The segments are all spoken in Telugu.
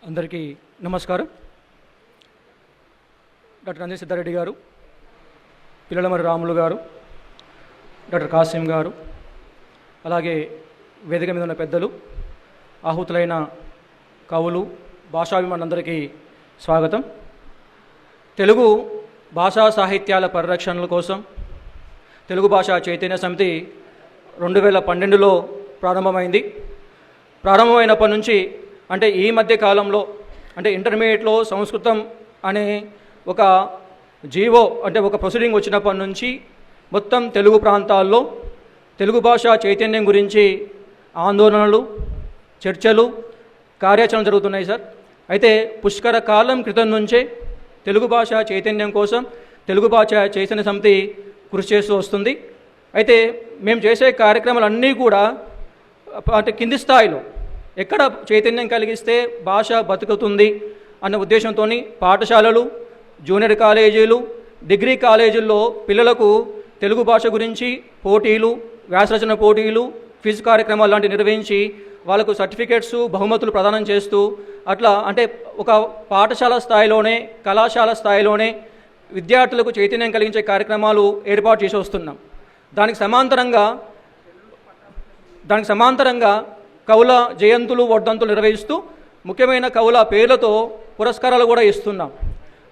అందరికీ నమస్కారం. డాక్టర్ నంది సిద్ధారెడ్డి గారు, పిల్లలమరి రాములు గారు, డాక్టర్ కాసిం గారు, అలాగే వేదిక మీద ఉన్న పెద్దలు, ఆహుతులైన కవులు, భాషాభిమానులందరికీ స్వాగతం. తెలుగు భాషా సాహిత్యాల పరిరక్షణల కోసం తెలుగు భాషా చైతన్య సమితి 2012లో ప్రారంభమైంది. ప్రారంభమైనప్పటి నుంచి అంటే ఈ మధ్య కాలంలో అంటే ఇంటర్మీడియట్లో సంస్కృతం అనే ఒక జీవో అంటే ఒక ప్రొసీడింగ్ వచ్చినప్పటి నుంచి మొత్తం తెలుగు ప్రాంతాల్లో తెలుగు భాషా చైతన్యం గురించి ఆందోళనలు, చర్చలు, కార్యాచరణ జరుగుతున్నాయి సార్. అయితే పుష్కర కాలం క్రితం నుంచే తెలుగు భాష చైతన్యం కోసం తెలుగు భాష చైతన్య సమితి కృషి చేస్తూ వస్తుంది. అయితే మేము చేసే కార్యక్రమాలన్నీ కూడా అంటే కింది స్థాయిలో ఎక్కడ చైతన్యం కలిగిస్తే భాష బతుకుతుంది అన్న ఉద్దేశంతో పాఠశాలలు, జూనియర్ కాలేజీలు, డిగ్రీ కాలేజీల్లో పిల్లలకు తెలుగు భాష గురించి పోటీలు, వ్యాసరచన పోటీలు, క్విజ్ కార్యక్రమాలు లాంటివి నిర్వహించి వాళ్ళకు సర్టిఫికేట్స్, బహుమతులు ప్రదానం చేస్తూ అట్లా అంటే ఒక పాఠశాల స్థాయిలోనే, కళాశాల స్థాయిలోనే విద్యార్థులకు చైతన్యం కలిగించే కార్యక్రమాలు ఏర్పాటు చేసి వస్తున్నాం. దానికి సమాంతరంగా కవుల జయంతులు, వర్ధంతులు నిర్వహిస్తూ ముఖ్యమైన కవుల పేర్లతో పురస్కారాలు కూడా ఇస్తున్నాం.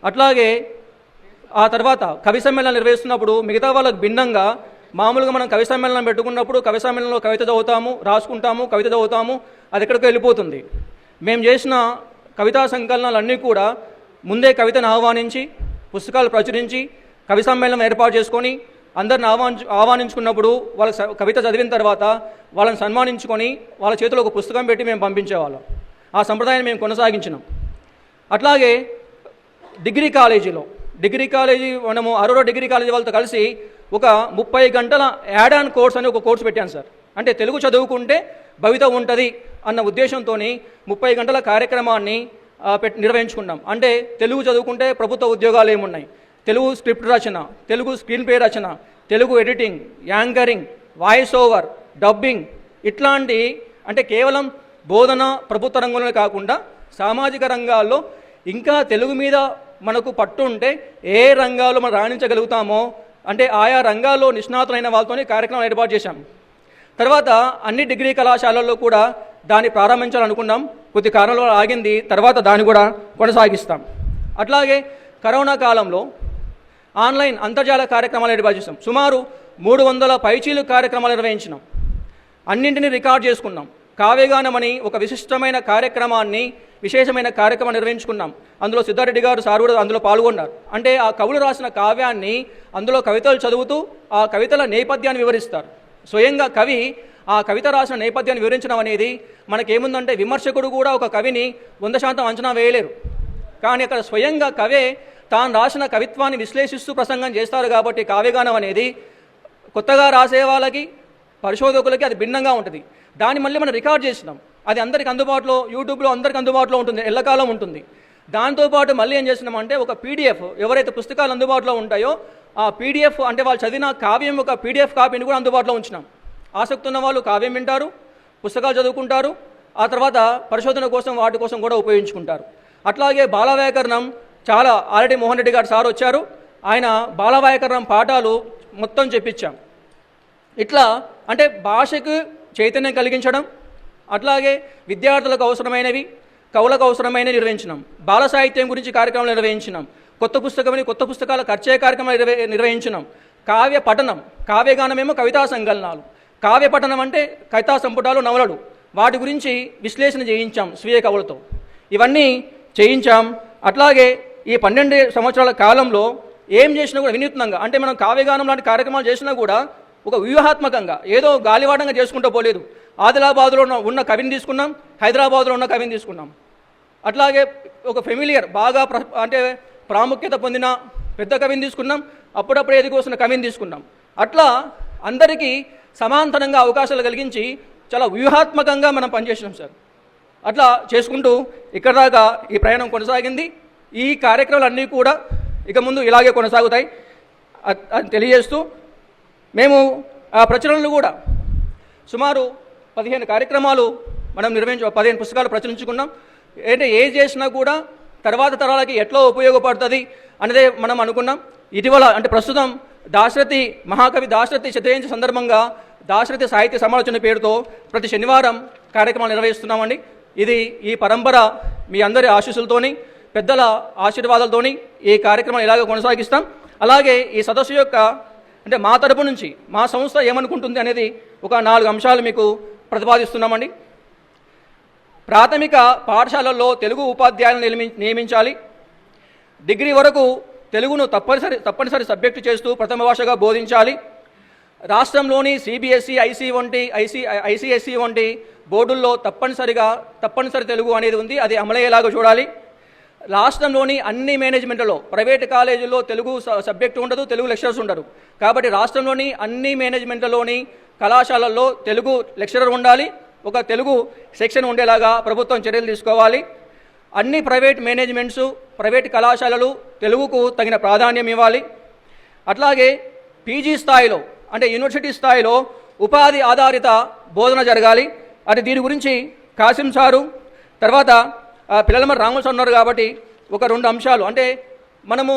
అట్లాగే ఆ తర్వాత కవి సమ్మేళనం నిర్వహిస్తున్నప్పుడు మిగతా వాళ్ళకు భిన్నంగా మామూలుగా మనం కవి సమ్మేళనం పెట్టుకున్నప్పుడు కవి సమ్మేళనంలో కవిత చదువుతాము, రాసుకుంటాము, కవిత చదువుతాము, అది ఎక్కడికో వెళ్ళిపోతుంది. మేము చేసిన కవితా సంకలనాలన్నీ కూడా ముందే కవితను ఆహ్వానించి పుస్తకాలు ప్రచురించి కవి సమ్మేళనం ఏర్పాటు చేసుకొని అందరిని ఆహ్వానించుకున్నప్పుడు వాళ్ళ కవిత చదివిన తర్వాత వాళ్ళని సన్మానించుకొని వాళ్ళ చేతిలో ఒక పుస్తకం పెట్టి మేము పంపించేవాళ్ళం. ఆ సంప్రదాయాన్ని మేము కొనసాగించినాం. అట్లాగే డిగ్రీ కాలేజీ మనము 6వ డిగ్రీ కాలేజీ వాళ్ళతో కలిసి ఒక 30 గంటల యాడ్ ఆన్ కోర్స్ అని ఒక కోర్సు పెట్టాను సార్. అంటే తెలుగు చదువుకుంటే భవిత ఉంటుంది అన్న ఉద్దేశంతో 30 గంటల కార్యక్రమాన్ని నిర్వహించుకున్నాం. అంటే తెలుగు చదువుకుంటే ప్రభుత్వ ఉద్యోగాలు ఏమున్నాయి, తెలుగు స్క్రిప్ట్ రచన, తెలుగు స్క్రీన్ ప్లే రచన, Telugu editing, anchoring, voice over, dubbing ఇట్లాంటి అంటే కేవలం బోధన ప్రభుత్వ రంగంలోనే కాకుండా సామాజిక రంగాల్లో ఇంకా తెలుగు మీద మనకు పట్టు ఉంటే ఏ రంగాల్లో మనం రాణించగలుగుతామో అంటే ఆయా రంగాల్లో నిష్ణాతులైన వాళ్ళతోనే కార్యక్రమం ఏర్పాటు చేశాం. తర్వాత అన్ని డిగ్రీ కళాశాలల్లో కూడా దాన్ని ప్రారంభించాలనుకున్నాం. కొద్ది కారణాల వల్ల ఆగింది. తర్వాత దాన్ని కూడా కొనసాగిస్తాం. అట్లాగే కరోనా కాలంలో ఆన్లైన్ అంతర్జాల కార్యక్రమాలు ఏర్పాటు చేసాం. సుమారు 300 పైచీలు కార్యక్రమాలు నిర్వహించినాం. అన్నింటినీ రికార్డ్ చేసుకున్నాం. కావ్యగానం అని ఒక విశిష్టమైన విశేషమైన కార్యక్రమాన్ని నిర్వహించుకున్నాం. అందులో సిద్ధారెడ్డి గారు సార్ కూడా అందులో పాల్గొన్నారు. అంటే ఆ కవులు రాసిన కావ్యాన్ని అందులో కవితలు చదువుతూ ఆ కవితల నేపథ్యాన్ని వివరిస్తారు. స్వయంగా కవి ఆ కవిత రాసిన నేపథ్యాన్ని వివరించడం అనేది మనకేముందంటే విమర్శకుడు కూడా ఒక కవిని 100% అంచనా వేయలేరు. కానీ అక్కడ స్వయంగా కవే తాను రాసిన కవిత్వాన్ని విశ్లేషిస్తూ ప్రసంగం చేస్తారు. కాబట్టి కావ్యగానం అనేది కొత్తగా రాసే వాళ్ళకి, పరిశోధకులకి అది భిన్నంగా ఉంటుంది. దాన్ని మళ్ళీ మనం రికార్డ్ చేసినాం. అది అందరికి అందుబాటులో, యూట్యూబ్లో అందరికి అందుబాటులో ఉంటుంది, ఎల్లకాలం ఉంటుంది. దాంతోపాటు మళ్ళీ ఏం చేసినామంటే ఒక పీడిఎఫ్, ఎవరైతే పుస్తకాలు అందుబాటులో ఉంటాయో ఆ పీడిఎఫ్ అంటే వాళ్ళు చదివిన కావ్యం ఒక పీడిఎఫ్ కాపీని కూడా అందుబాటులో ఉంచినాం. ఆసక్తి ఉన్న వాళ్ళు కావ్యం వింటారు, పుస్తకాలు చదువుకుంటారు, ఆ తర్వాత పరిశోధన కోసం వాటి కోసం కూడా ఉపయోగించుకుంటారు. అట్లాగే బాల వ్యాకరణం చాలా ఆల్రెడీ మోహన్ రెడ్డి గారు సార్ వచ్చారు, ఆయన బాల వ్యాకరణం పాఠాలు మొత్తం చెప్పించాం. ఇట్లా అంటే భాషకు చైతన్యం కలిగించడం, అట్లాగే విద్యార్థులకు అవసరమైనవి, కవులకు అవసరమైనవి నిర్వహించినాం. బాల సాహిత్యం గురించి కార్యక్రమాలు నిర్వహించినాం. కొత్త పుస్తకాల ఖర్చే కార్యక్రమాలు నిర్వహించినాం. కావ్య పఠనం, కావ్యగానమేమో కవితా సంకలనాలు, కావ్య పఠనం అంటే కవితా సంపుటాలు, నవలలు, వాటి గురించి విశ్లేషణ చేయించాం స్వీయ కవులతో. ఇవన్నీ చేయించాం. అట్లాగే ఈ 12 సంవత్సరాల కాలంలో ఏం చేసినా కూడా వినూత్నంగా అంటే మనం కావ్యగానం లాంటి కార్యక్రమాలు చేసినా కూడా ఒక వ్యూహాత్మకంగా ఏదో గాలివాడంగా చేసుకుంటూ పోలేదు. ఆదిలాబాద్లో ఉన్న కవిని తీసుకున్నాం, హైదరాబాద్లో ఉన్న కవిని తీసుకున్నాం. అట్లాగే ఒక ఫెమిలియర్ బాగా అంటే ప్రాముఖ్యత పొందిన పెద్ద కవిని తీసుకున్నాం, అప్పుడప్పుడు ఎదిగొస్తున్న కవిని తీసుకున్నాం. అట్లా అందరికీ సమాంతరంగా అవకాశాలు కలిగించి చాలా వ్యూహాత్మకంగా మనం పనిచేసినాం సార్. అట్లా చేసుకుంటూ ఇక్కడ దాకా ఈ ప్రయాణం కొనసాగింది. ఈ కార్యక్రమాలన్నీ కూడా ఇక ముందు ఇలాగే కొనసాగుతాయి అని తెలియజేస్తూ మేము ఆ ప్రచురణలు కూడా సుమారు 15 కార్యక్రమాలు మనం 15 పుస్తకాలు ప్రచురించుకున్నాం. అంటే ఏది చేసినా కూడా తర్వాత తరాలకి ఎట్లా ఉపయోగపడుతుంది అనేదే మనం అనుకున్నాం. ఇటీవల అంటే ప్రస్తుతం దాశరథి మహాకవి దాశరథి శతజయంతి సందర్భంగా దాశరథి సాహిత్య సమాలోచన పేరుతో ప్రతి శనివారం కార్యక్రమాలు నిర్వహిస్తున్నామండి. ఇది ఈ పరంపర మీ అందరి ఆశీస్సులతోని పెద్దల ఆశీర్వాదాలతోని ఈ కార్యక్రమం ఇలాగ కొనసాగిస్తాం. అలాగే ఈ సదస్సు యొక్క అంటే మా తరపు నుంచి మా సంస్థ ఏమనుకుంటుంది అనేది ఒక 4 అంశాలు మీకు ప్రతిపాదిస్తున్నామండి. ప్రాథమిక పాఠశాలల్లో తెలుగు ఉపాధ్యాయులను నియమించాలి. డిగ్రీ వరకు తెలుగును తప్పనిసరి సబ్జెక్టు చేస్తూ ప్రథమ భాషగా బోధించాలి. రాష్ట్రంలోని సిబిఎస్ఈ, ఐసిఎస్ఈ వంటి బోర్డుల్లో తప్పనిసరి తెలుగు అనేది ఉంది, అది అమలయ్యేలాగా చూడాలి. రాష్ట్రంలోని అన్ని మేనేజ్మెంట్లలో ప్రైవేటు కాలేజీల్లో తెలుగు సబ్జెక్టు ఉండదు, తెలుగు లెక్చరర్స్ ఉండరు. కాబట్టి రాష్ట్రంలోని అన్ని మేనేజ్మెంట్లలోని కళాశాలల్లో తెలుగు లెక్చరర్ ఉండాలి, ఒక తెలుగు సెక్షన్ ఉండేలాగా ప్రభుత్వం చర్యలు తీసుకోవాలి. అన్ని ప్రైవేట్ మేనేజ్మెంట్స్, ప్రైవేట్ కళాశాలలు తెలుగుకు తగిన ప్రాధాన్యం ఇవ్వాలి. అట్లాగే పీజీ స్థాయిలో అంటే యూనివర్సిటీ స్థాయిలో ఉపాధి ఆధారిత బోధన జరగాలి. అది దీని గురించి కాసిం సారు తర్వాత పిల్లలమర్రి రాములు సార్ ఉన్నారు కాబట్టి ఒక 2 అంశాలు అంటే మనము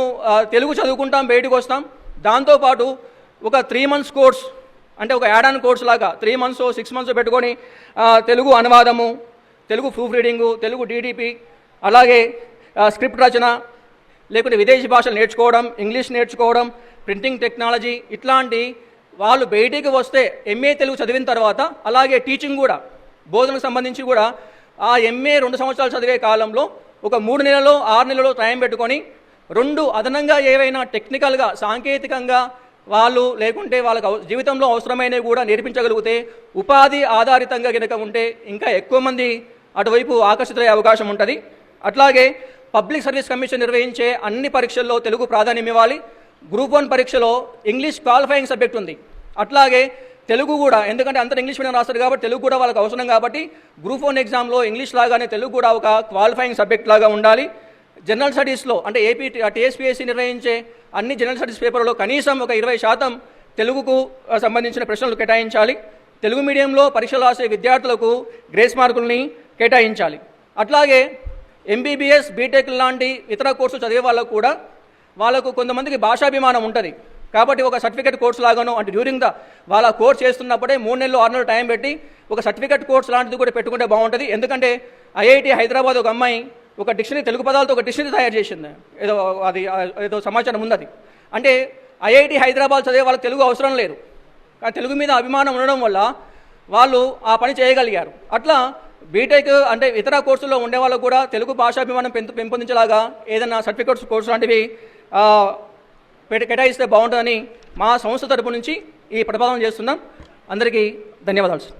తెలుగు చదువుకుంటాం, బయటకు వస్తాం, దాంతోపాటు ఒక 3 months కోర్స్ అంటే ఒక యాడ్ ఆన్ కోర్స్ లాగా 3 months 6 months పెట్టుకొని తెలుగు అనువాదము, Telugu proof reading, Telugu DTP, అలాగే స్క్రిప్ట్ రచన, లేకుంటే విదేశీ భాషలు నేర్చుకోవడం, ఇంగ్లీష్ నేర్చుకోవడం, ప్రింటింగ్ టెక్నాలజీ, ఇట్లాంటి వాళ్ళు బయటికి వస్తే ఎంఏ తెలుగు చదివిన తర్వాత అలాగే టీచింగ్ కూడా బోధనకు సంబంధించి కూడా ఆ ఎంఏ 2 సంవత్సరాలు చదివే కాలంలో ఒక 3 నెలలో 6 నెలలో టైం పెట్టుకొని 2 అదనంగా ఏవైనా టెక్నికల్గా సాంకేతికంగా వాళ్ళు లేకుంటే వాళ్ళకు జీవితంలో అవసరమైనవి కూడా నేర్పించగలిగితే ఉపాధి ఆధారితంగా కనుక ఉంటే ఇంకా ఎక్కువ మంది అటువైపు ఆకర్షితులయ్యే అవకాశం ఉంటుంది. అట్లాగే పబ్లిక్ సర్వీస్ కమిషన్ నిర్వహించే అన్ని పరీక్షల్లో తెలుగు ప్రాధాన్యం ఇవ్వాలి. గ్రూప్ 1 పరీక్షలో ఇంగ్లీష్ క్వాలిఫైయింగ్ సబ్జెక్ట్ ఉంది, అట్లాగే తెలుగు కూడా, ఎందుకంటే అందరూ ఇంగ్లీష్ మీడియం రాస్తారు కాబట్టి తెలుగు కూడా వాళ్ళకి అవసరం కాబట్టి గ్రూప్ 1 ఎగ్జామ్లో ఇంగ్లీష్ లాగానే తెలుగు కూడా ఒక క్వాలిఫైయింగ్ సబ్జెక్ట్ లాగా ఉండాలి. జనరల్ స్టడీస్లో అంటే టీఎస్పీఎస్సీ నిర్వహించే అన్ని జనరల్ స్టడీస్ పేపర్లో కనీసం ఒక 20% తెలుగుకు సంబంధించిన ప్రశ్నలు కేటాయించాలి. తెలుగు మీడియంలో పరీక్షలు రాసే విద్యార్థులకు గ్రేస్ మార్కుల్ని కేటాయించాలి. అట్లాగే ఎంబీబీఎస్, బీటెక్ లాంటి ఇతర కోర్సులు చదివే వాళ్ళకు కూడా వాళ్ళకు కొంతమందికి భాషాభిమానం ఉంటుంది కాబట్టి ఒక సర్టిఫికేట్ కోర్స్ లాగానో అంటే డ్యూరింగ్ వాళ్ళ కోర్స్ చేస్తున్నప్పుడే 3 నెలలు 6 నెలలు టైం పెట్టి ఒక సర్టిఫికేట్ కోర్స్ లాంటిది కూడా పెట్టుకుంటే బాగుంటుంది. ఎందుకంటే ఐఐటి హైదరాబాద్ ఒక అమ్మాయి ఒక డిక్షనరీ, తెలుగు పదాలతో ఒక డిక్షనరీ తయారు చేసింది, ఏదో సమాచారం ఉంది. అది అంటే ఐఐటి హైదరాబాద్ చదివే వాళ్ళకి తెలుగు అవసరం లేదు, కానీ తెలుగు మీద అభిమానం ఉండడం వల్ల వాళ్ళు ఆ పని చేయగలిగారు. అట్లా బీటెక్ అంటే ఇతర కోర్సుల్లో ఉండే వాళ్ళకు కూడా తెలుగు భాషాభిమానం పెంపొందించేలాగా ఏదైనా సర్టిఫికేట్స్ కోర్సు లాంటివి కేటాయిస్తే బాగుంటుందని మా సంస్థ తరపు నుంచి ఈ ప్రతిపాదన చేస్తున్నాం. అందరికీ ధన్యవాదాలు.